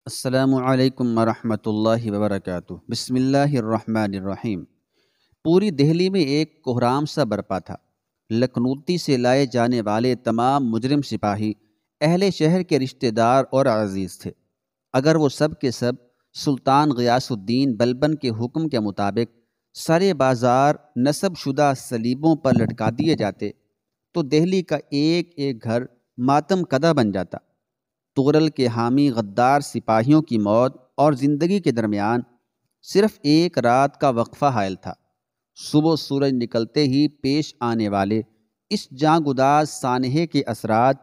السلام علیکم ورحمۃ اللہ وبرکاتہ۔ بسم اللہ الرحمن الرحیم۔ پوری دہلی میں ایک کہرام سا برپا تھا۔ لکھنؤتی سے لائے جانے والے تمام مجرم سپاہی اہل شہر کے رشتہ دار اور عزیز تھے۔ اگر وہ سب کے سب سلطان غیاث الدین بلبن کے حکم کے مطابق سرے بازار نصب شدہ سلیبوں پر لٹکا دیے جاتے تو دہلی کا ایک ایک گھر ماتم کدہ بن جاتا۔ تغرل کے حامی غدار سپاہیوں کی موت اور زندگی کے درمیان صرف ایک رات کا وقفہ حائل تھا۔ صبح سورج نکلتے ہی پیش آنے والے اس جاں گداز سانحے کے اثرات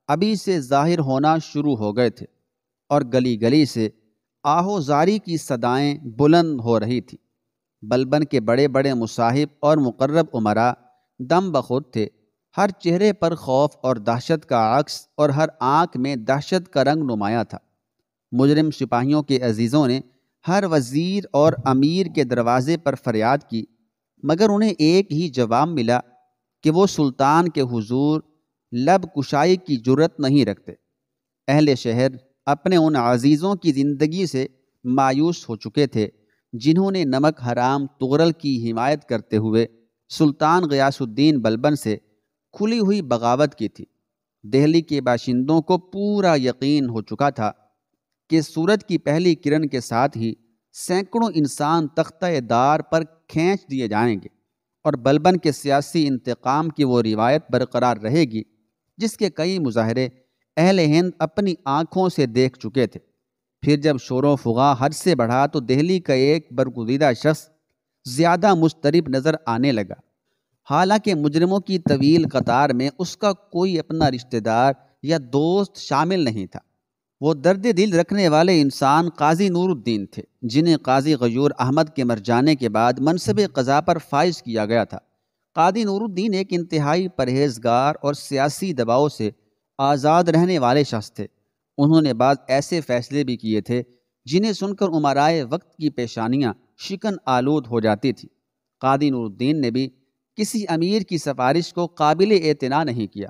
ابھی سے ظاہر ہونا شروع ہو گئے تھے اور گلی گلی سے آہو زاری کی صدائیں بلند ہو رہی تھی۔ بلبن کے بڑے بڑے مصاحب اور مقرب امراء دم بخود تھے۔ ہر چہرے پر خوف اور دہشت کا عکس اور ہر آنکھ میں دہشت کا رنگ نمایاں تھا۔ مجرم سپاہیوں کے عزیزوں نے ہر وزیر اور امیر کے دروازے پر فریاد کی، مگر انہیں ایک ہی جواب ملا کہ وہ سلطان کے حضور لب کشائی کی جرت نہیں رکھتے۔ اہل شہر اپنے ان عزیزوں کی زندگی سے مایوس ہو چکے تھے جنہوں نے نمک حرام تغرل کی حمایت کرتے ہوئے سلطان غیاث الدین بلبن سے کھلی ہوئی بغاوت کی تھی۔ دہلی کے باشندوں کو پورا یقین ہو چکا تھا کہ سورج کی پہلی کرن کے ساتھ ہی سینکڑوں انسان تختہ دار پر کھینچ دیے جائیں گے اور بلبن کے سیاسی انتقام کی وہ روایت برقرار رہے گی جس کے کئی مظاہرے اہل ہند اپنی آنکھوں سے دیکھ چکے تھے۔ پھر جب شور و فغاں حد سے بڑھا تو دہلی کا ایک برگزیدہ شخص زیادہ مضطرب نظر آنے لگا۔ حالانکہ مجرموں کی طویل قطار میں اس کا کوئی اپنا رشتہ دار یا دوست شامل نہیں تھا۔ وہ درد دل رکھنے والے انسان قاضی نور الدین تھے، جنہیں قاضی غیور احمد کے مر جانے کے بعد منصب قضا پر فائز کیا گیا تھا۔ قاضی نور الدین ایک انتہائی پرہیزگار اور سیاسی دباؤ سے آزاد رہنے والے شخص تھے۔ انہوں نے بعض ایسے فیصلے بھی کیے تھے جنہیں سن کر امرائے وقت کی پیشانیاں شکن آلود ہو جاتی تھی۔ قاضی نور الدین نے بھی کسی امیر کی سفارش کو قابل اعتنا نہیں کیا،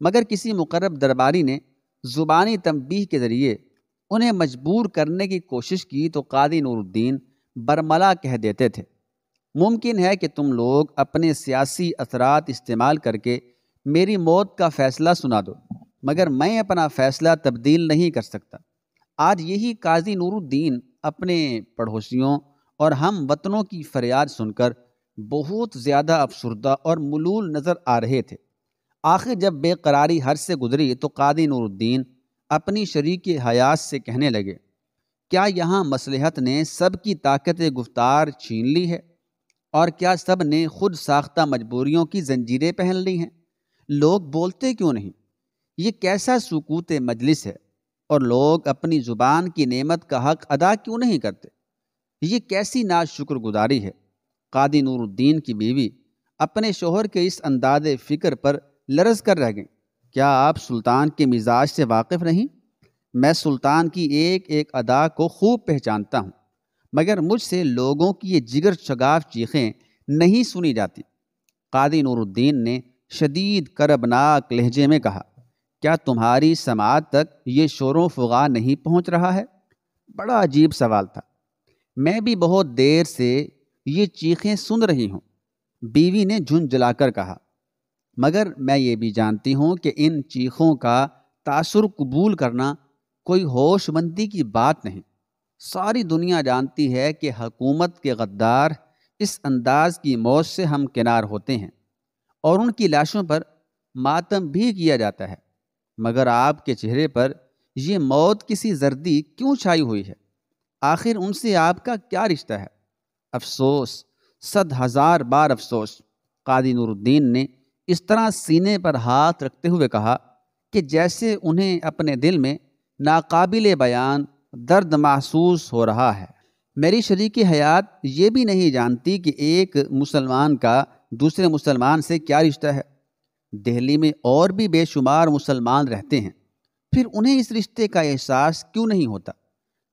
مگر کسی مقرب درباری نے زبانی تنبیہ کے ذریعے انہیں مجبور کرنے کی کوشش کی تو قاضی نور الدین برملا کہہ دیتے تھے، ممکن ہے کہ تم لوگ اپنے سیاسی اثرات استعمال کر کے میری موت کا فیصلہ سنا دو، مگر میں اپنا فیصلہ تبدیل نہیں کر سکتا۔ آج یہی قاضی نور الدین اپنے پڑوسیوں اور ہم وطنوں کی فریاد سن کر بہت زیادہ افسردہ اور ملول نظر آ رہے تھے۔ آخر جب بے قراری حد سے گزری تو قاضی نور الدین اپنی شریک حیات سے کہنے لگے، کیا یہاں مصلحت نے سب کی طاقت گفتار چھین لی ہے اور کیا سب نے خود ساختہ مجبوریوں کی زنجیریں پہن لی ہیں؟ لوگ بولتے کیوں نہیں؟ یہ کیسا سکوت مجلس ہے اور لوگ اپنی زبان کی نعمت کا حق ادا کیوں نہیں کرتے؟ یہ کیسی ناشکر گزاری ہے؟ قاضی نور الدین کی بیوی اپنے شوہر کے اس انداز فکر پر لرز کر رہ گئیں۔ کیا آپ سلطان کے مزاج سے واقف نہیں؟ میں سلطان کی ایک ایک ادا کو خوب پہچانتا ہوں، مگر مجھ سے لوگوں کی یہ جگر شگاف چیخیں نہیں سنی جاتی۔ قاضی نور الدین نے شدید کربناک لہجے میں کہا، کیا تمہاری سماعت تک یہ شور و فغاں نہیں پہنچ رہا ہے؟ بڑا عجیب سوال تھا۔ میں بھی بہت دیر سے یہ چیخیں سن رہی ہوں، بیوی نے جھنجھلا کر کہا، مگر میں یہ بھی جانتی ہوں کہ ان چیخوں کا تاثر قبول کرنا کوئی ہوش مندی کی بات نہیں۔ ساری دنیا جانتی ہے کہ حکومت کے غدار اس انداز کی موت سے ہمکنار ہوتے ہیں اور ان کی لاشوں پر ماتم بھی کیا جاتا ہے، مگر آپ کے چہرے پر یہ موت کسی زردی کیوں چھائی ہوئی ہے؟ آخر ان سے آپ کا کیا رشتہ ہے؟ افسوس، 100,000 بار افسوس۔ قاضی نور الدین نے اس طرح سینے پر ہاتھ رکھتے ہوئے کہا کہ جیسے انہیں اپنے دل میں ناقابل بیان درد محسوس ہو رہا ہے۔ میری شریک حیات یہ بھی نہیں جانتی کہ ایک مسلمان کا دوسرے مسلمان سے کیا رشتہ ہے۔ دہلی میں اور بھی بے شمار مسلمان رہتے ہیں، پھر انہیں اس رشتے کا احساس کیوں نہیں ہوتا؟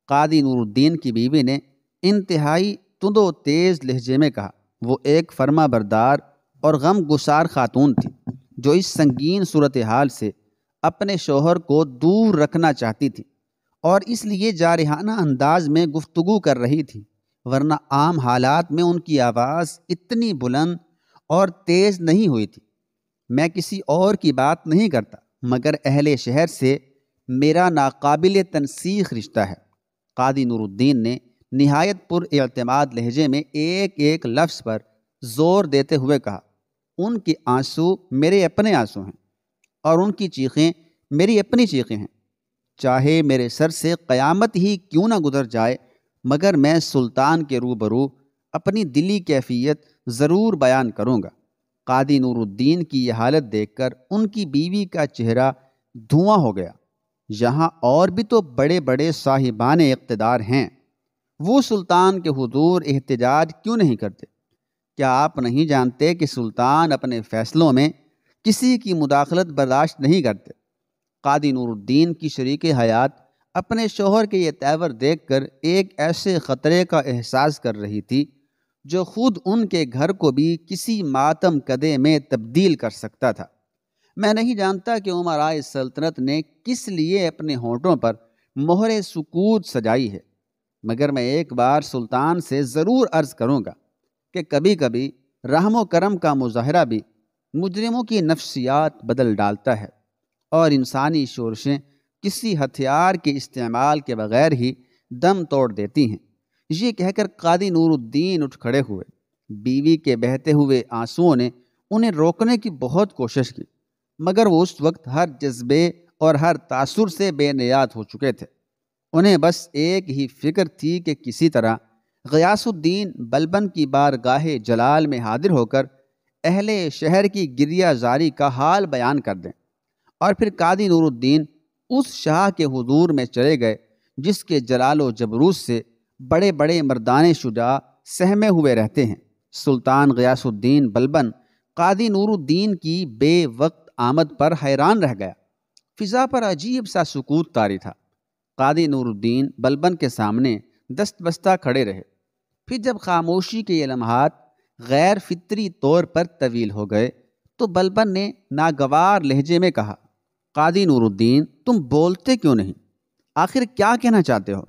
قاضی نور الدین کی بیوی نے انتہائی تند و تیز لہجے میں کہا۔ وہ ایک فرما بردار اور غم گسار خاتون تھی جو اس سنگین صورتحال سے اپنے شوہر کو دور رکھنا چاہتی تھی اور اس لیے جارحانہ انداز میں گفتگو کر رہی تھی، ورنہ عام حالات میں ان کی آواز اتنی بلند اور تیز نہیں ہوئی تھی۔ میں کسی اور کی بات نہیں کرتا، مگر اہل شہر سے میرا ناقابل تنسیخ رشتہ ہے۔ قاضی نور الدین نے نہایت پر اعتماد لہجے میں ایک ایک لفظ پر زور دیتے ہوئے کہا، ان کے آنسو میرے اپنے آنسو ہیں اور ان کی چیخیں میری اپنی چیخیں ہیں۔ چاہے میرے سر سے قیامت ہی کیوں نہ گزر جائے، مگر میں سلطان کے روبرو اپنی دلی کیفیت ضرور بیان کروں گا۔ قاضی نور الدین کی یہ حالت دیکھ کر ان کی بیوی کا چہرہ دھواں ہو گیا۔ یہاں اور بھی تو بڑے بڑے صاحبان اقتدار ہیں، وہ سلطان کے حضور احتجاج کیوں نہیں کرتے؟ کیا آپ نہیں جانتے کہ سلطان اپنے فیصلوں میں کسی کی مداخلت برداشت نہیں کرتے؟ قاضی نور الدین کی شریک حیات اپنے شوہر کے یہ تیور دیکھ کر ایک ایسے خطرے کا احساس کر رہی تھی جو خود ان کے گھر کو بھی کسی ماتم کدے میں تبدیل کر سکتا تھا۔ میں نہیں جانتا کہ امرائے سلطنت نے کس لیے اپنے ہونٹوں پر مہر سکوت سجائی ہے، مگر میں ایک بار سلطان سے ضرور عرض کروں گا کہ کبھی کبھی رحم و کرم کا مظاہرہ بھی مجرموں کی نفسیات بدل ڈالتا ہے، اور انسانی شورشیں کسی ہتھیار کے استعمال کے بغیر ہی دم توڑ دیتی ہیں۔ یہ کہہ کر قاضی نور الدین اٹھ کھڑے ہوئے۔ بیوی کے بہتے ہوئے آنسوؤں نے انہیں روکنے کی بہت کوشش کی، مگر وہ اس وقت ہر جذبے اور ہر تاثر سے بے نیاد ہو چکے تھے۔ انہیں بس ایک ہی فکر تھی کہ کسی طرح غیاث الدین بلبن کی بارگاہ جلال میں حاضر ہو کر اہل شہر کی گریہ زاری کا حال بیان کر دیں، اور پھر قاضی نور الدین اس شاہ کے حضور میں چلے گئے جس کے جلال و جبروت سے بڑے بڑے مردان شجاع سہمے ہوئے رہتے ہیں۔ سلطان غیاث الدین بلبن قاضی نور الدین کی بے وقت آمد پر حیران رہ گیا۔ فضا پر عجیب سا سکوت طاری تھا۔ قاضی نور الدین بلبن کے سامنے دست بستہ کھڑے رہے۔ پھر جب خاموشی کے یہ لمحات غیر فطری طور پر طویل ہو گئے تو بلبن نے ناگوار لہجے میں کہا، قاضی نور الدین، تم بولتے کیوں نہیں؟ آخر کیا کہنا چاہتے ہو؟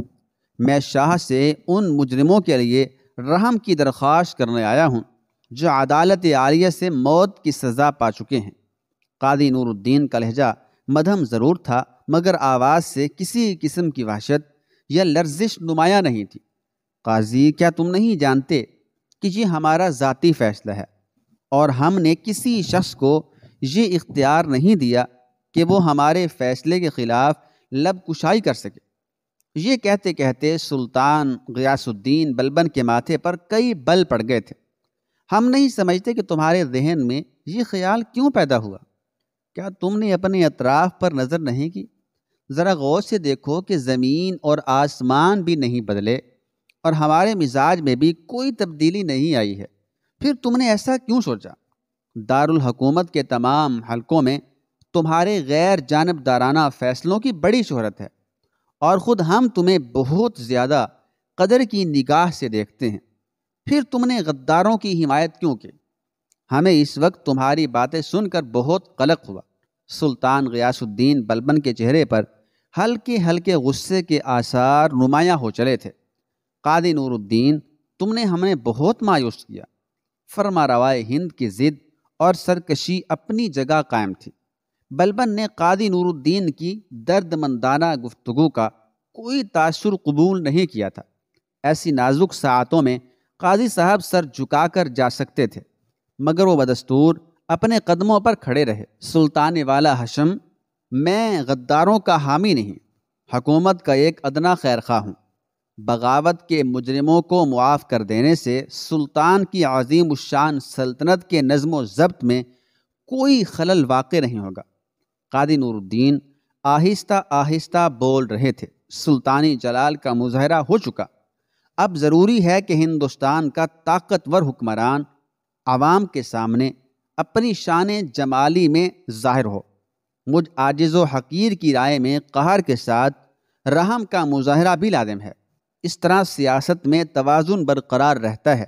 میں شاہ سے ان مجرموں کے لیے رحم کی درخواست کرنے آیا ہوں جو عدالت عالیہ سے موت کی سزا پا چکے ہیں۔ قاضی نور الدین کا لہجہ مدھم ضرور تھا، مگر آواز سے کسی قسم کی وحشت یا لرزش نمایاں نہیں تھی۔ قاضی، کیا تم نہیں جانتے کہ یہ ہمارا ذاتی فیصلہ ہے، اور ہم نے کسی شخص کو یہ اختیار نہیں دیا کہ وہ ہمارے فیصلے کے خلاف لب کشائی کر سکے۔ یہ کہتے کہتے سلطان غیاث الدین بلبن کے ماتھے پر کئی بل پڑ گئے تھے۔ ہم نہیں سمجھتے کہ تمہارے ذہن میں یہ خیال کیوں پیدا ہوا۔ کیا تم نے اپنے اطراف پر نظر نہیں کی؟ ذرا غور سے دیکھو کہ زمین اور آسمان بھی نہیں بدلے اور ہمارے مزاج میں بھی کوئی تبدیلی نہیں آئی ہے، پھر تم نے ایسا کیوں سوچا؟ دارالحکومت کے تمام حلقوں میں تمہارے غیر جانبدارانہ فیصلوں کی بڑی شہرت ہے، اور خود ہم تمہیں بہت زیادہ قدر کی نگاہ سے دیکھتے ہیں، پھر تم نے غداروں کی حمایت کیوں کی؟ ہمیں اس وقت تمہاری باتیں سن کر بہت قلق ہوا۔ سلطان غیاث الدین بلبن کے چہرے پر ہلکے ہلکے غصے کے آثار نمایاں ہو چلے تھے۔ قاضی نور الدین، تم نے ہمیں بہت مایوس کیا۔ فرما روائے ہند کی ضد اور سرکشی اپنی جگہ قائم تھی۔ بلبن نے قاضی نور الدین کی درد مندانہ گفتگو کا کوئی تاثر قبول نہیں کیا تھا۔ ایسی نازک ساعتوں میں قاضی صاحب سر جھکا کر جا سکتے تھے، مگر وہ بدستور اپنے قدموں پر کھڑے رہے۔ سلطان والا حشم، میں غداروں کا حامی نہیں، حکومت کا ایک ادنا خیر خواہ ہوں۔ بغاوت کے مجرموں کو معاف کر دینے سے سلطان کی عظیم الشان سلطنت کے نظم و ضبط میں کوئی خلل واقع نہیں ہوگا۔ قاضی نور الدین آہستہ آہستہ بول رہے تھے۔ سلطانی جلال کا مظاہرہ ہو چکا، اب ضروری ہے کہ ہندوستان کا طاقتور حکمران عوام کے سامنے اپنی شان جمالی میں ظاہر ہو۔ مجھ عاجز و حقیر کی رائے میں قہر کے ساتھ رحم کا مظاہرہ بھی لازم ہے۔ اس طرح سیاست میں توازن برقرار رہتا ہے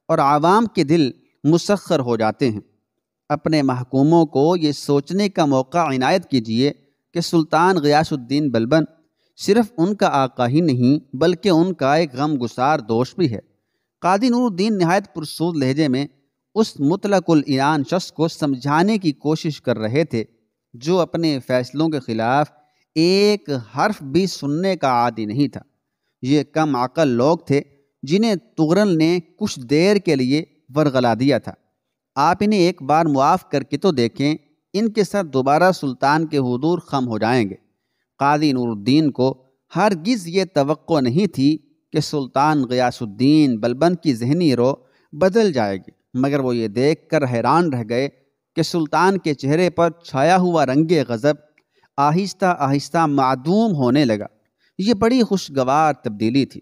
اور عوام کے دل مسخر ہو جاتے ہیں۔ اپنے محکوموں کو یہ سوچنے کا موقع عنایت کیجیے کہ سلطان غیاث الدین بلبن صرف ان کا آقا ہی نہیں بلکہ ان کا ایک غم گسار دوست بھی ہے۔ قاضی نور الدین نہایت پرسود لہجے میں اس مطلق العنان شخص کو سمجھانے کی کوشش کر رہے تھے جو اپنے فیصلوں کے خلاف ایک حرف بھی سننے کا عادی نہیں تھا۔ یہ کم عقل لوگ تھے جنہیں طغرل نے کچھ دیر کے لیے ورغلا دیا تھا۔ آپ انہیں ایک بار معاف کر کے تو دیکھیں، ان کے ساتھ دوبارہ سلطان کے حضور خم ہو جائیں گے۔ قاضی نور الدین کو ہرگز یہ توقع نہیں تھی کہ سلطان غیاث الدین بلبن کی ذہنی رو بدل جائے گی، مگر وہ یہ دیکھ کر حیران رہ گئے کہ سلطان کے چہرے پر چھایا ہوا رنگ غضب آہستہ آہستہ معدوم ہونے لگا۔ یہ بڑی خوشگوار تبدیلی تھی۔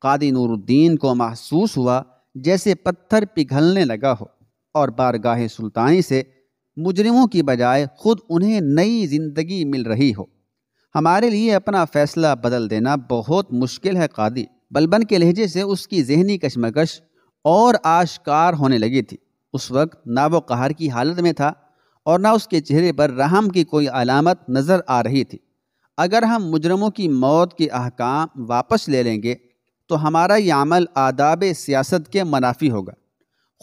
قاضی نور الدین کو محسوس ہوا جیسے پتھر پگھلنے لگا ہو اور بارگاہ سلطانی سے مجرموں کی بجائے خود انہیں نئی زندگی مل رہی ہو۔ ہمارے لیے اپنا فیصلہ بدل دینا بہت مشکل ہے قاضی۔ بلبن کے لہجے سے اس کی ذہنی کشمکش اور آشکار ہونے لگی تھی۔ اس وقت نہ وہ قہر کی حالت میں تھا اور نہ اس کے چہرے پر رحم کی کوئی علامت نظر آ رہی تھی۔ اگر ہم مجرموں کی موت کے احکام واپس لے لیں گے تو ہمارا یہ عمل آداب سیاست کے منافی ہوگا۔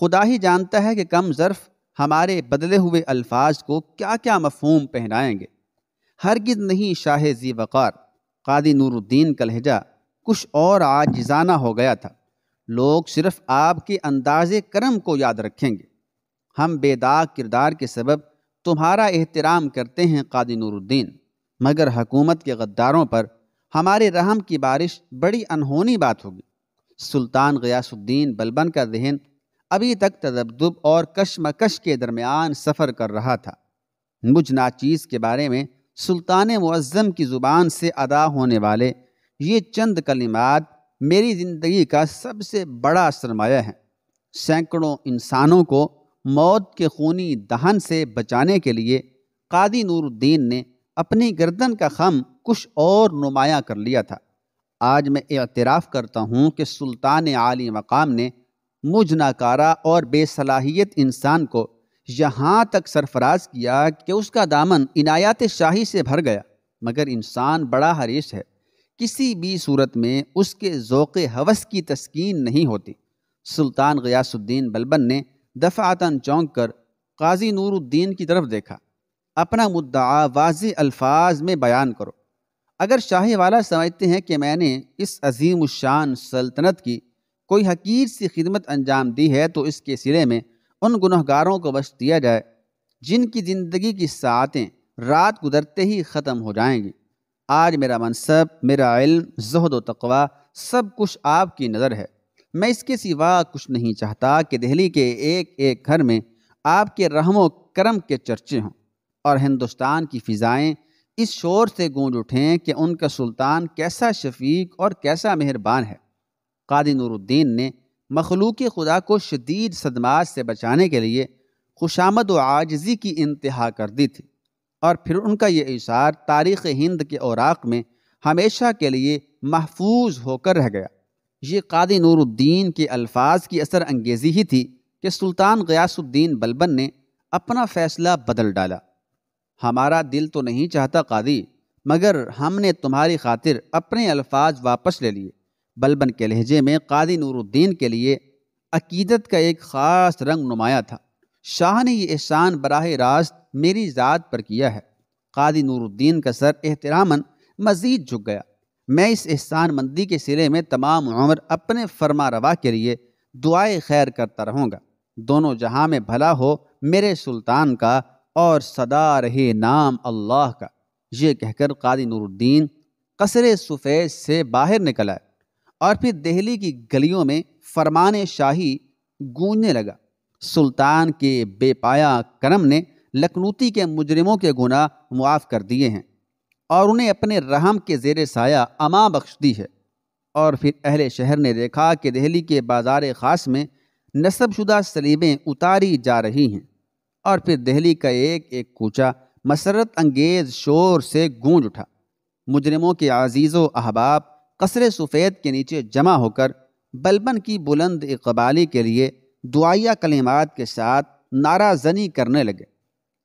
خدا ہی جانتا ہے کہ کم ظرف ہمارے بدلے ہوئے الفاظ کو کیا کیا مفہوم پہنائیں گے۔ ہرگز نہیں شاہ ذی وقار۔ قاضی نور الدین کا لہجہ کچھ اور عاجزانہ ہو گیا تھا۔ لوگ صرف آپ کے انداز کرم کو یاد رکھیں گے۔ ہم بے داغ کردار کے سبب تمہارا احترام کرتے ہیں قاضی نور الدین، مگر حکومت کے غداروں پر ہمارے رحم کی بارش بڑی انہونی بات ہوگی۔ سلطان غیاث الدین بلبن کا ذہن ابھی تک تذبذب اور کشمکش کے درمیان سفر کر رہا تھا۔ مجھ ناچیز کے بارے میں سلطان معظم کی زبان سے ادا ہونے والے یہ چند کلمات میری زندگی کا سب سے بڑا سرمایہ ہیں۔ سینکڑوں انسانوں کو موت کے خونی دہن سے بچانے کے لیے قاضی نور الدین نے اپنی گردن کا خم کچھ اور نمایاں کر لیا تھا۔ آج میں اعتراف کرتا ہوں کہ سلطان عالی مقام نے مجھ ناکارہ اور بے صلاحیت انسان کو یہاں تک سرفراز کیا کہ اس کا دامن عنایات شاہی سے بھر گیا، مگر انسان بڑا حریص ہے، کسی بھی صورت میں اس کے ذوق ہوس کی تسکین نہیں ہوتی۔ سلطان غیاث الدین بلبن نے دفعتاً چونک کر قاضی نور الدین کی طرف دیکھا۔ اپنا مدعا واضح الفاظ میں بیان کرو۔ اگر شاہ والا سمجھتے ہیں کہ میں نے اس عظیم الشان سلطنت کی کوئی حقیر سی خدمت انجام دی ہے تو اس کے سلے میں ان گنہگاروں کو بخش دیا جائے جن کی زندگی کی ساعتیں رات گزرتے ہی ختم ہو جائیں گی۔ آج میرا منصب، میرا علم، زہد و تقویٰ سب کچھ آپ کی نظر ہے۔ میں اس کے سوا کچھ نہیں چاہتا کہ دہلی کے ایک ایک گھر میں آپ کے رحم و کرم کے چرچے ہوں اور ہندوستان کی فضائیں اس شور سے گونج اٹھیں کہ ان کا سلطان کیسا شفیق اور کیسا مہربان ہے۔ قاضی نور الدین نے مخلوق خدا کو شدید صدمات سے بچانے کے لیے خوشامد و عاجزی کی انتہا کر دی تھی، اور پھر ان کا یہ اشعار تاریخ ہند کے اوراق میں ہمیشہ کے لیے محفوظ ہو کر رہ گیا۔ یہ قاضی نور الدین کے الفاظ کی اثر انگیزی ہی تھی کہ سلطان غیاث الدین بلبن نے اپنا فیصلہ بدل ڈالا۔ ہمارا دل تو نہیں چاہتا قاضی، مگر ہم نے تمہاری خاطر اپنے الفاظ واپس لے لیے۔ بلبن کے لہجے میں قاضی نور الدین کے لیے عقیدت کا ایک خاص رنگ نمایاں تھا۔ شاہ نے یہ احسان براہ راست میری ذات پر کیا ہے۔ قاضی نور الدین کا سر احتراماً مزید جھک گیا۔ میں اس احسان مندی کے صلے میں تمام عمر اپنے فرما روا کے لیے دعائے خیر کرتا رہوں گا۔ دونوں جہاں میں بھلا ہو میرے سلطان کا اور صدا رہے نام اللہ کا۔ یہ کہہ کر قاضی نور الدین قصر سفید سے باہر نکل آئے اور پھر دہلی کی گلیوں میں فرمان شاہی گونجنے لگا۔ سلطان کے بے پایا کرم نے لکھنوتی کے مجرموں کے گناہ معاف کر دیے ہیں اور انہیں اپنے رحم کے زیر سایہ امان بخش دی ہے۔ اور پھر اہل شہر نے دیکھا کہ دہلی کے بازار خاص میں نصب شدہ صلیبیں اتاری جا رہی ہیں، اور پھر دہلی کا ایک ایک کوچہ مسرت انگیز شور سے گونج اٹھا۔ مجرموں کے عزیز و احباب قصر سفید کے نیچے جمع ہو کر بلبن کی بلند اقبالی کے لیے دعائیہ کلمات کے ساتھ نعرہ زنی کرنے لگے۔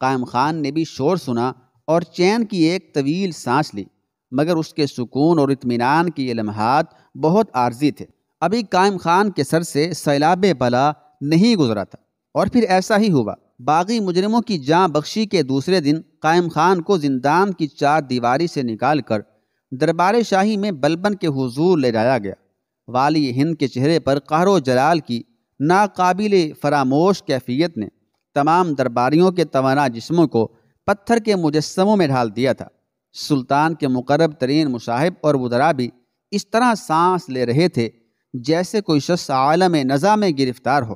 قائم خان نے بھی شور سنا اور چین کی ایک طویل سانس لی۔ مگر اس کے سکون اور اطمینان کی یہ لمحات بہت عارضی تھے۔ ابھی قائم خان کے سر سے سیلاب بلا نہیں گزرا تھا، اور پھر ایسا ہی ہوا۔ باغی مجرموں کی جاں بخشی کے دوسرے دن قائم خان کو زندان کی چار دیواری سے نکال کر دربار شاہی میں بلبن کے حضور لے جایا گیا۔ والی ہند کے چہرے پر قہر و جلال کی ناقابل فراموش کیفیت نے تمام درباریوں کے توانا جسموں کو پتھر کے مجسموں میں ڈھال دیا تھا۔ سلطان کے مقرب ترین مصاحب اور وزراء بھی اس طرح سانس لے رہے تھے جیسے کوئی شخص عالم نزا میں گرفتار ہو۔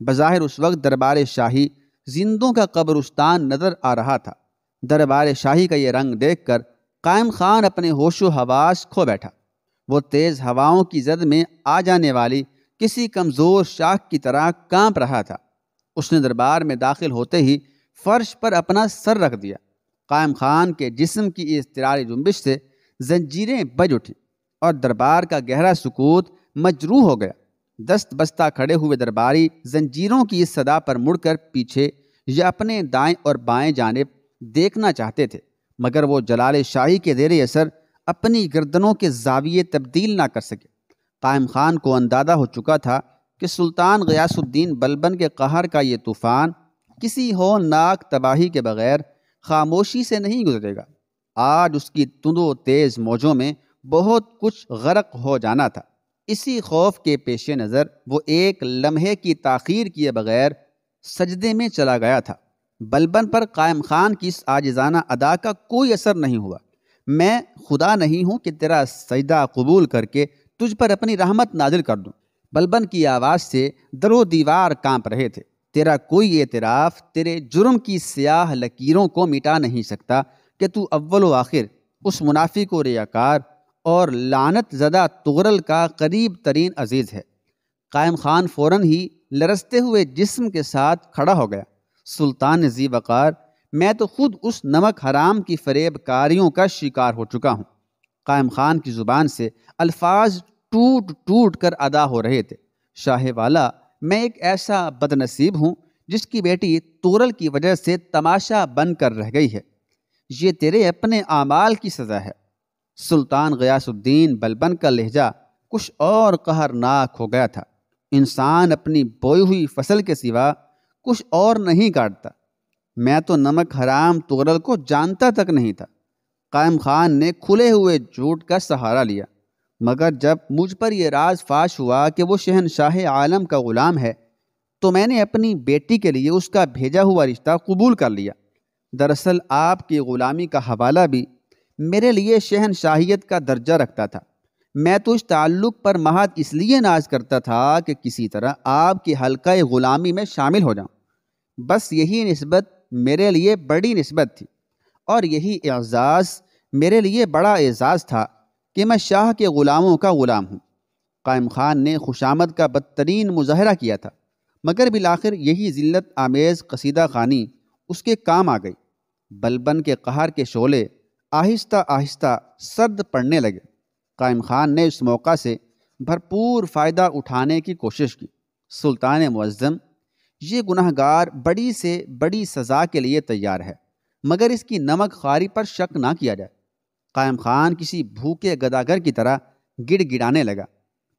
بظاہر اس وقت دربار شاہی زندوں کا قبرستان نظر آ رہا تھا۔ دربار شاہی کا یہ رنگ دیکھ کر قائم خان اپنے ہوش و حواس کھو بیٹھا۔ وہ تیز ہواؤں کی زد میں آ جانے والی کسی کمزور شاخ کی طرح کانپ رہا تھا۔ اس نے دربار میں داخل ہوتے ہی فرش پر اپنا سر رکھ دیا۔ قائم خان کے جسم کی اضطراری جنبش سے زنجیریں بج اٹھیں اور دربار کا گہرا سکوت مجروح ہو گیا۔ دست بستہ کھڑے ہوئے درباری زنجیروں کی اس صدا پر مڑ کر پیچھے یا اپنے دائیں اور بائیں جانب دیکھنا چاہتے تھے، مگر وہ جلال شاہی کے زیر اثر اپنی گردنوں کے زاویے تبدیل نہ کر سکے۔ قائم خان کو اندازہ ہو چکا تھا کہ سلطان غیاث الدین بلبن کے قہر کا یہ طوفان کسی ہولناک تباہی کے بغیر خاموشی سے نہیں گزرے گا۔ آج اس کی تند و تیز موجوں میں بہت کچھ غرق ہو جانا تھا۔ اسی خوف کے پیش نظر وہ ایک لمحے کی تاخیر کیے بغیر سجدے میں چلا گیا تھا۔ بلبن پر قائم خان کی اس عاجزانہ ادا کا کوئی اثر نہیں ہوا۔ میں خدا نہیں ہوں کہ تیرا سجدہ قبول کر کے تجھ پر اپنی رحمت نازل کر دوں۔ بلبن کی آواز سے در و دیوار کانپ رہے تھے۔ تیرا کوئی اعتراف تیرے جرم کی سیاہ لکیروں کو مٹا نہیں سکتا کہ تو اول و آخر اس منافق و ریاکار اور لعنت زدہ تغرل کا قریب ترین عزیز ہے۔ قائم خان فوراً ہی لرزتے ہوئے جسم کے ساتھ کھڑا ہو گیا۔ سلطان ذی وقار، میں تو خود اس نمک حرام کی فریب کاریوں کا شکار ہو چکا ہوں۔ قائم خان کی زبان سے الفاظ ٹوٹ ٹوٹ کر ادا ہو رہے تھے۔ شاہ والا، میں ایک ایسا بد نصیب ہوں جس کی بیٹی تغرل کی وجہ سے تماشا بن کر رہ گئی ہے۔ یہ تیرے اپنے اعمال کی سزا ہے۔ سلطان غیاث الدین بلبن کا لہجہ کچھ اور قہرناک ہو گیا تھا۔ انسان اپنی بوئی ہوئی فصل کے سوا کچھ اور نہیں کاٹتا۔ میں تو نمک حرام تغرل کو جانتا تک نہیں تھا۔ قائم خان نے کھلے ہوئے جھوٹ کا سہارا لیا، مگر جب مجھ پر یہ راز فاش ہوا کہ وہ شہنشاہ عالم کا غلام ہے تو میں نے اپنی بیٹی کے لیے اس کا بھیجا ہوا رشتہ قبول کر لیا۔ دراصل آپ کی غلامی کا حوالہ بھی میرے لیے شہنشاہیت کا درجہ رکھتا تھا۔ میں تو اس تعلق پر محض اس لیے ناز کرتا تھا کہ کسی طرح آپ کی حلقہ غلامی میں شامل ہو جاؤں۔ بس یہی نسبت میرے لیے بڑی نسبت تھی، اور یہی اعزاز میرے لیے بڑا اعزاز تھا کہ میں شاہ کے غلاموں کا غلام ہوں۔ قائم خان نے خوشامد کا بدترین مظاہرہ کیا تھا، مگر بالآخر یہی ذلت آمیز قصیدہ خوانی اس کے کام آ گئی۔ بلبن کے قہر کے شعلے آہستہ آہستہ سرد پڑنے لگے۔ قائم خان نے اس موقع سے بھرپور فائدہ اٹھانے کی کوشش کی۔ سلطان معظم، یہ گنہگار بڑی سے بڑی سزا کے لیے تیار ہے، مگر اس کی نمک خواری پر شک نہ کیا جائے۔ قائم خان کسی بھوکے گداگر کی طرح گڑ گڑانے لگا۔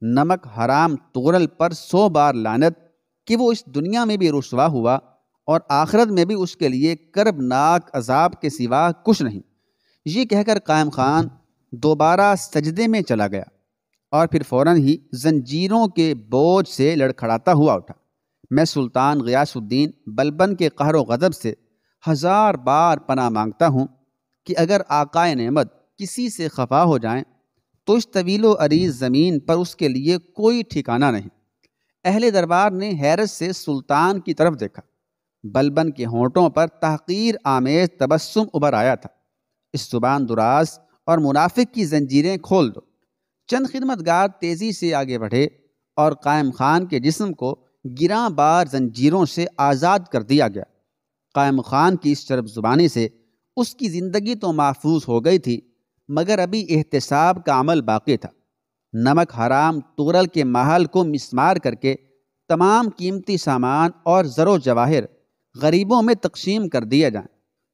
نمک حرام تغرل پر 100 بار لعنت کہ وہ اس دنیا میں بھی رسوا ہوا اور آخرت میں بھی اس کے لیے کربناک عذاب کے سوا کچھ نہیں۔ یہ کہہ کر قائم خان دوبارہ سجدے میں چلا گیا اور پھر فوراً ہی زنجیروں کے بوجھ سے لڑکھڑاتا ہوا اٹھا۔ میں سلطان غیاث الدین بلبن کے قہر و غضب سے 1000 بار پناہ مانگتا ہوں کہ اگر آقائے نعمت کسی سے خفا ہو جائیں تو اس طویل و عریض زمین پر اس کے لیے کوئی ٹھکانہ نہیں۔ اہل دربار نے حیرت سے سلطان کی طرف دیکھا۔ بلبن کے ہونٹوں پر تحقیر آمیز تبسم ابھر آیا تھا۔ اس زبان دراز اور منافق کی زنجیریں کھول دو۔ چند خدمتگار تیزی سے آگے بڑھے اور قائم خان کے جسم کو گراں بار زنجیروں سے آزاد کر دیا گیا۔ قائم خان کی اس چرب زبانی سے اس کی زندگی تو محفوظ ہو گئی تھی، مگر ابھی احتساب کا عمل باقی تھا۔ نمک حرام تغرل کے محل کو مسمار کر کے تمام قیمتی سامان اور زر و جواہر غریبوں میں تقسیم کر دیا جائیں۔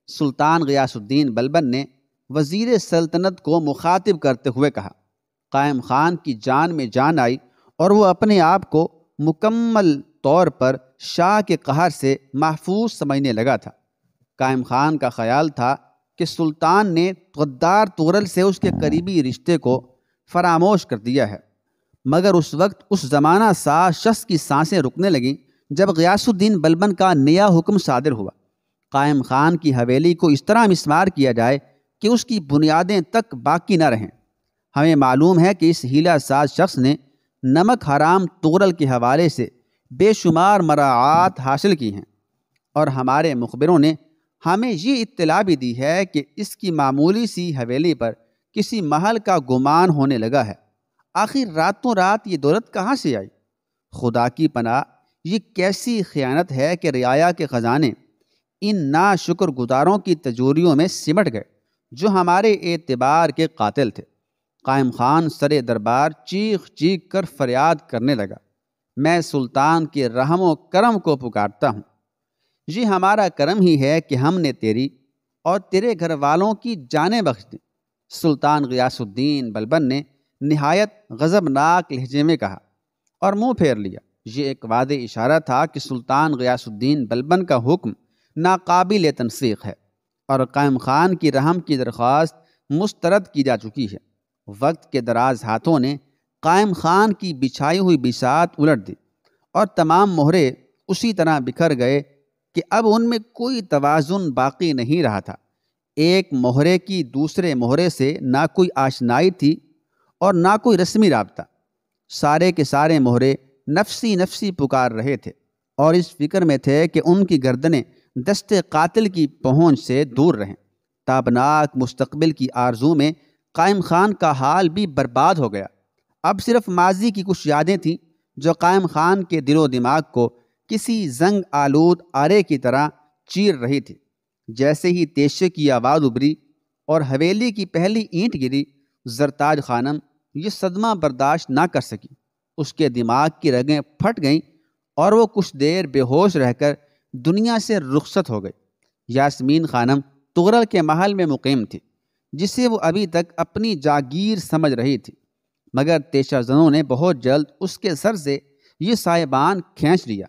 سلطان غیاث الدین بلبن نے وزیر سلطنت کو مخاطب کرتے ہوئے کہا۔ قائم خان کی جان میں جان آئی اور وہ اپنے آپ کو مکمل طور پر شاہ کے قہر سے محفوظ سمجھنے لگا تھا۔ قائم خان کا خیال تھا کہ سلطان نے غدار تغرل سے اس کے قریبی رشتے کو فراموش کر دیا ہے، مگر اس وقت اس زمانہ ساز شخص کی سانسیں رکنے لگیں جب غیاث الدین بلبن کا نیا حکم صادر ہوا۔ قائم خان کی حویلی کو اس طرح مسمار کیا جائے کہ اس کی بنیادیں تک باقی نہ رہیں۔ ہمیں معلوم ہے کہ اس ہیلہ ساز شخص نے نمک حرام تغرل کے حوالے سے بے شمار مراعات حاصل کی ہیں، اور ہمارے مخبروں نے ہمیں یہ اطلاع بھی دی ہے کہ اس کی معمولی سی حویلی پر کسی محل کا گمان ہونے لگا ہے۔ آخر راتوں رات یہ دولت کہاں سے آئی؟ خدا کی پناہ، یہ کیسی خیانت ہے کہ رعایا کے خزانے ان ناشکر گزاروں کی تجوریوں میں سمٹ گئے جو ہمارے اعتبار کے قاتل تھے۔ قائم خان سر دربار چیخ چیخ کر فریاد کرنے لگا، میں سلطان کے رحم و کرم کو پکارتا ہوں۔ یہ ہمارا کرم ہی ہے کہ ہم نے تیری اور تیرے گھر والوں کی جانیں بخش دیں۔ سلطان غیاث الدین بلبن نے نہایت غضبناک لہجے میں کہا اور منہ پھیر لیا۔ یہ ایک واضح اشارہ تھا کہ سلطان غیاث الدین بلبن کا حکم ناقابل تنسیخ ہے اور قائم خان کی رحم کی درخواست مسترد کی جا چکی ہے۔ وقت کے دراز ہاتھوں نے قائم خان کی بچھائی ہوئی بساط الٹ دی اور تمام مہرے اسی طرح بکھر گئے کہ اب ان میں کوئی توازن باقی نہیں رہا تھا۔ ایک مہرے کی دوسرے مہرے سے نہ کوئی آشنائی تھی اور نہ کوئی رسمی رابطہ۔ سارے کے سارے مہرے نفسی نفسی پکار رہے تھے اور اس فکر میں تھے کہ ان کی گردنیں دست قاتل کی پہنچ سے دور رہیں۔ تابناک مستقبل کی آرزو میں قائم خان کا حال بھی برباد ہو گیا۔ اب صرف ماضی کی کچھ یادیں تھیں جو قائم خان کے دل و دماغ کو کسی زنگ آلود آرے کی طرح چیر رہی تھی۔ جیسے ہی تیشے کی آواز ابری اور حویلی کی پہلی اینٹ گری، زرتاج خانم یہ صدمہ برداشت نہ کر سکی۔ اس کے دماغ کی رگیں پھٹ گئیں اور وہ کچھ دیر بے ہوش رہ کر دنیا سے رخصت ہو گئی۔ یاسمین خانم تغرل کے محل میں مقیم تھی جسے وہ ابھی تک اپنی جاگیر سمجھ رہی تھی، مگر تیشہ زنوں نے بہت جلد اس کے سر سے یہ سائبان کھینچ لیا۔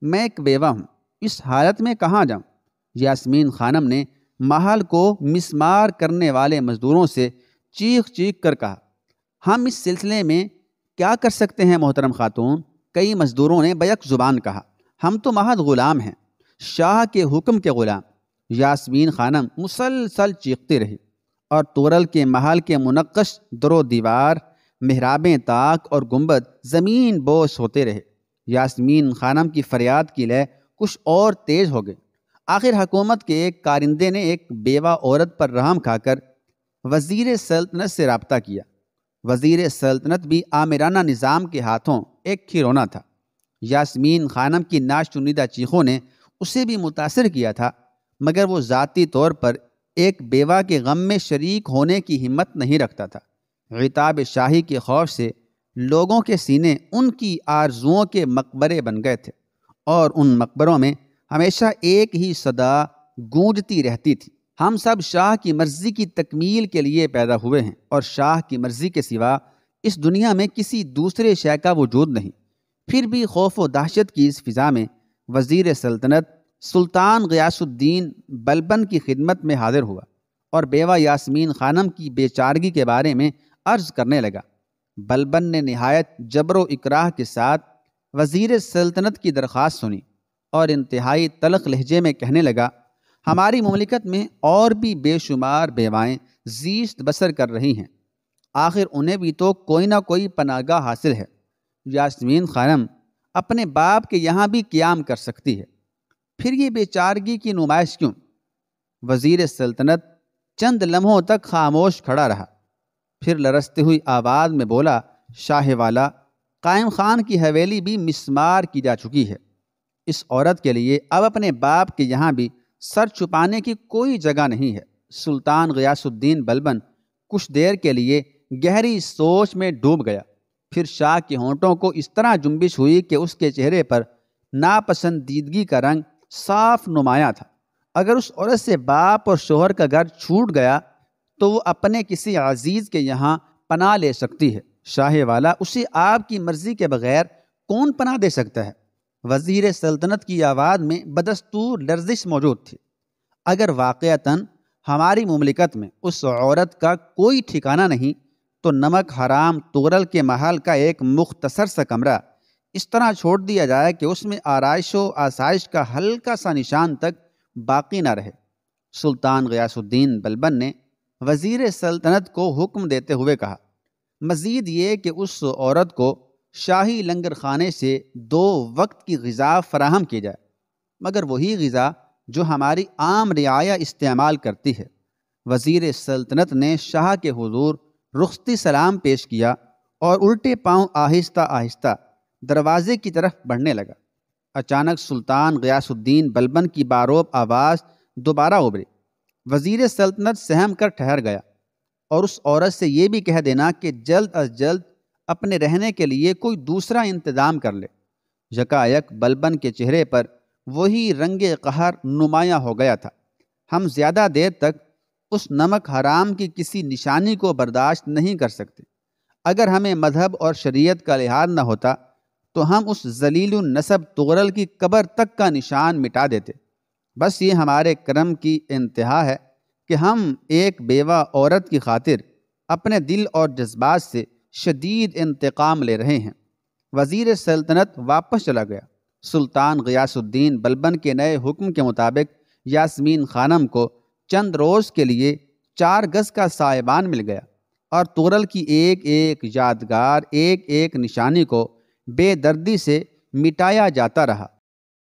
میں ایک بیوہ ہوں، اس حالت میں کہاں جاؤں؟ یاسمین خانم نے محل کو مسمار کرنے والے مزدوروں سے چیخ چیخ کر کہا۔ ہم اس سلسلے میں کیا کر سکتے ہیں محترم خاتون؟ کئی مزدوروں نے بیک زبان کہا۔ ہم تو محض غلام ہیں، شاہ کے حکم کے غلام۔ یاسمین خانم مسلسل چیختی رہی اور تغرل کے محل کے منقش در و دیوار، محرابیں طاق اور گنبد زمین بوس ہوتے رہے۔ یاسمین خانم کی فریاد کی لے کچھ اور تیز ہو گئی۔ آخر حکومت کے ایک کارندے نے ایک بیوہ عورت پر رحم کھا کر وزیر سلطنت سے رابطہ کیا۔ وزیر سلطنت بھی آمرانہ نظام کے ہاتھوں ایک کھلونا تھا۔ یاسمین خانم کی ناشنیدہ چیخوں نے اسے بھی متاثر کیا تھا، مگر وہ ذاتی طور پر ایک بیوہ کے غم میں شریک ہونے کی ہمت نہیں رکھتا تھا۔ عتاب شاہی کے خوف سے لوگوں کے سینے ان کی آرزوؤں کے مقبرے بن گئے تھے اور ان مقبروں میں ہمیشہ ایک ہی صدا گونجتی رہتی تھی، ہم سب شاہ کی مرضی کی تکمیل کے لیے پیدا ہوئے ہیں اور شاہ کی مرضی کے سوا اس دنیا میں کسی دوسرے شے کا وجود نہیں۔ پھر بھی خوف و دہشت کی اس فضا میں وزیر سلطنت سلطان غیاث الدین بلبن کی خدمت میں حاضر ہوا اور بیوہ یاسمین خانم کی بے چارگی کے بارے میں عرض کرنے لگا۔ بلبن نے نہایت جبر و اکراہ کے ساتھ وزیر سلطنت کی درخواست سنی اور انتہائی تلخ لہجے میں کہنے لگا، ہماری مملکت میں اور بھی بے شمار بیوائیں زیست بسر کر رہی ہیں، آخر انہیں بھی تو کوئی نہ کوئی پناہ گاہ حاصل ہے۔ یاسمین خانم اپنے باپ کے یہاں بھی قیام کر سکتی ہے، پھر یہ بے چارگی کی نمائش کیوں؟ وزیر سلطنت چند لمحوں تک خاموش کھڑا رہا، پھر لرزتی ہوئی آواز میں بولا، شاہ والا، قائم خان کی حویلی بھی مسمار کی جا چکی ہے۔ اس عورت کے لیے اب اپنے باپ کے یہاں بھی سر چھپانے کی کوئی جگہ نہیں ہے۔ سلطان غیاث الدین بلبن کچھ دیر کے لیے گہری سوچ میں ڈوب گیا، پھر شاہ کے ہونٹوں کو اس طرح جنبش ہوئی کہ اس کے چہرے پر ناپسندیدگی کا رنگ صاف نمایاں تھا۔ اگر اس عورت سے باپ اور شوہر کا گھر چھوٹ گیا تو وہ اپنے کسی عزیز کے یہاں پناہ لے سکتی ہے۔ شاہ والا، اسے آپ کی مرضی کے بغیر کون پناہ دے سکتا ہے؟ وزیر سلطنت کی آواز میں بدستور لرزش موجود تھی۔ اگر واقعتاً ہماری مملکت میں اس عورت کا کوئی ٹھکانہ نہیں تو نمک حرام تغرل کے محل کا ایک مختصر سا کمرہ اس طرح چھوڑ دیا جائے کہ اس میں آرائش و آسائش کا ہلکا سا نشان تک باقی نہ رہے۔ سلطان غیاث الدین بلبن نے وزیر سلطنت کو حکم دیتے ہوئے کہا، مزید یہ کہ اس عورت کو شاہی لنگر خانے سے 2 وقت کی غذا فراہم کی جائے، مگر وہی غذا جو ہماری عام رعایا استعمال کرتی ہے۔ وزیر سلطنت نے شاہ کے حضور رخصتی سلام پیش کیا اور الٹے پاؤں آہستہ آہستہ دروازے کی طرف بڑھنے لگا۔ اچانک سلطان غیاث الدین بلبن کی باروب آواز دوبارہ ابھری۔ وزیر سلطنت سہم کر ٹھہر گیا، اور اس عورت سے یہ بھی کہہ دینا کہ جلد از جلد اپنے رہنے کے لیے کوئی دوسرا انتظام کر لے۔ یکایک بلبن کے چہرے پر وہی رنگ قہر نمایاں ہو گیا تھا۔ ہم زیادہ دیر تک اس نمک حرام کی کسی نشانی کو برداشت نہیں کر سکتے۔ اگر ہمیں مذہب اور شریعت کا لحاظ نہ ہوتا تو ہم اس ذلیل النسب تغرل کی قبر تک کا نشان مٹا دیتے۔ بس یہ ہمارے کرم کی انتہا ہے کہ ہم ایک بیوہ عورت کی خاطر اپنے دل اور جذبات سے شدید انتقام لے رہے ہیں۔ وزیر سلطنت واپس چلا گیا۔ سلطان غیاث الدین بلبن کے نئے حکم کے مطابق یاسمین خانم کو چند روز کے لیے 4 گز کا سائبان مل گیا، اور تغرل کی ایک ایک یادگار، ایک ایک نشانی کو بے دردی سے مٹایا جاتا رہا۔